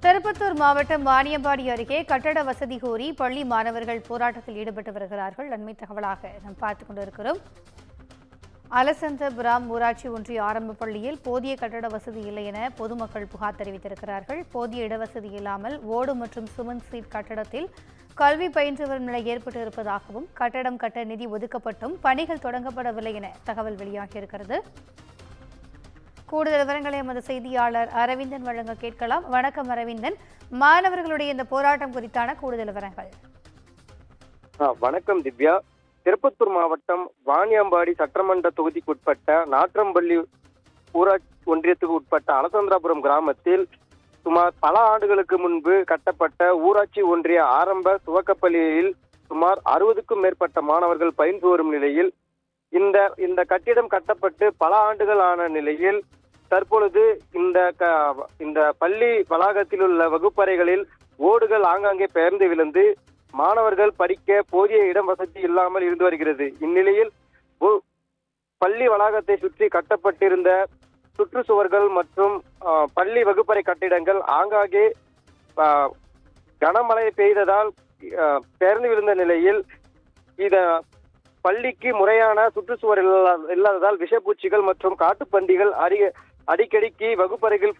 திருப்பத்தூர் மாவட்டம் வாணியம்பாடி அருகே கட்டட வசதி கோரி பள்ளி மாணவர்கள் போராட்டத்தில் ஈடுபட்டு வருகிறார்கள். அண்மை தகவலாக நாம் பார்த்துக் கொண்டிருக்கிறோம். அலசந்தபுரம் ஊராட்சி ஒன்றிய ஆரம்ப பள்ளியில் போதிய கட்டட வசதி இல்லை என பொதுமக்கள் புகார் தெரிவித்திருக்கிறார்கள். போதிய இடவசதி இல்லாமல் ஓடு மற்றும் சிமெண்ட் சீட் கட்டடத்தில் கல்வி பயின்று வரும் நிலை ஏற்பட்டு இருப்பதாகவும் கட்டடம் கட்ட நிதி ஒதுக்கப்பட்டும் பணிகள் தொடங்கப்படவில்லை என தகவல் வெளியாகியிருக்கிறது. கூடுதல் விவரங்களை எமது செய்தியாளர் அரவிந்தன் வழங்க கேட்கலாம். வணக்கம் அரவிந்தன், மாணவர்களுடைய இந்த போராட்டம் குறித்தான கூடுதல் விவரங்கள். வணக்கம் திவ்யா. திருப்பத்தூர் மாவட்டம் வாணியம்பாடி சட்டமன்ற தொகுதிக்குட்பட்ட நாற்றம்பள்ளி ஊராட்சி ஒன்றியத்துக்கு உட்பட்ட அலசந்திராபுரம் கிராமத்தில் சுமார் பல ஆண்டுகளுக்கு முன்பு கட்டப்பட்ட ஊராட்சி ஒன்றிய ஆரம்ப துவக்கப்பள்ளியில் சுமார் 60க்கும் மேற்பட்ட மாணவர்கள் பயின்று வரும் நிலையில் இந்த கட்டிடம் கட்டப்பட்டு பல ஆண்டுகள் ஆன நிலையில் தற்பொழுது இந்த பள்ளி வளாகத்தில் உள்ள வகுப்பறைகளில் ஓடுகள் ஆங்காங்கே பெயர்ந்து விழுந்து மாணவர்கள் படிக்க போதிய இடம் வசதி இல்லாமல் இருந்து வருகிறது. இந்நிலையில் பள்ளி வளாகத்தை சுற்றி கட்டப்பட்டிருந்த சுற்றுச்சுவர்கள் மற்றும் பள்ளி வகுப்பறை கட்டிடங்கள் ஆங்காங்கே கனமழை பெய்ததால் பெயர்ந்து விழுந்த நிலையில் பள்ளிக்கு முறையான சுற்றுச்சுவர் இல்லாததால் விஷப்பூச்சிகள் மற்றும் காட்டுப்பன்றிகள் அடிக்கடிக்கு வகுப்பறைகள்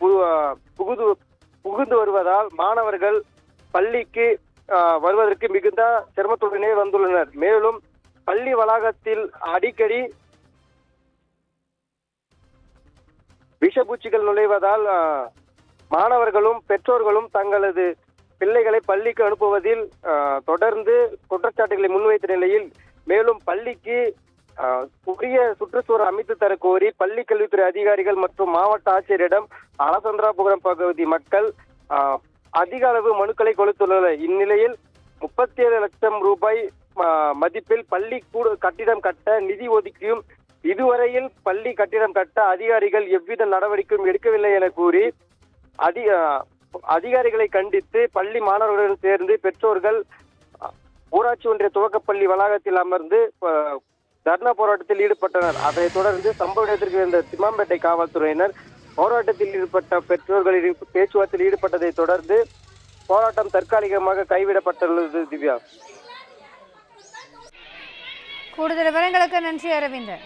புகுந்து வருவதால் மாணவர்கள் பள்ளிக்கு வருவதற்கு மிகுந்த சிரமத்துடனே வந்துள்ளனர். மேலும் பள்ளி வளாகத்தில் அடிக்கடி விஷப்பூச்சிகள் நுழைவதால் மாணவர்களும் பெற்றோர்களும் தங்களது பிள்ளைகளை பள்ளிக்கு அனுப்புவதில் தொடர்ந்து குற்றச்சாட்டுகளை முன்வைத்த நிலையில் மேலும் பள்ளிக்கு உரிய சுற்றுச்சுவர் அமைத்து தர கோரி பள்ளி கல்வித்துறை அதிகாரிகள் மற்றும் மாவட்ட ஆட்சியரிடம் அலசந்திராபுரம் பகுதி மக்கள் அதிக அளவு மனுக்களை கொடுத்துள்ளனர். இந்நிலையில் 37 லட்சம் ரூபாய் மதிப்பில் பள்ளி கட்டிடம் கட்ட நிதி ஒதுக்கியும் இதுவரையில் பள்ளி கட்டிடம் கட்ட அதிகாரிகள் எவ்வித நடவடிக்கையும் எடுக்கவில்லை என கூறி அதிகாரிகளை கண்டித்து பள்ளி மாணவர்களுடன் சேர்ந்து பெற்றோர்கள் ஊராட்சி ஒன்றிய துவக்கப்பள்ளி வளாகத்தில் அமர்ந்து தர்ணா போராட்டத்தில் ஈடுபட்டனர். அதைத் தொடர்ந்து சம்பவ இடத்திற்கு இருந்த திம்மாம்பேட்டை காவல்துறையினர் போராட்டத்தில் ஈடுபட்ட பெற்றோர்களின் பேச்சுவார்த்தையில் ஈடுபட்டதை தொடர்ந்து போராட்டம் தற்காலிகமாக கைவிடப்பட்டுள்ளது. திவ்யா, கூடுதல் விவரங்களுக்கு நன்றி அரவிந்தன்.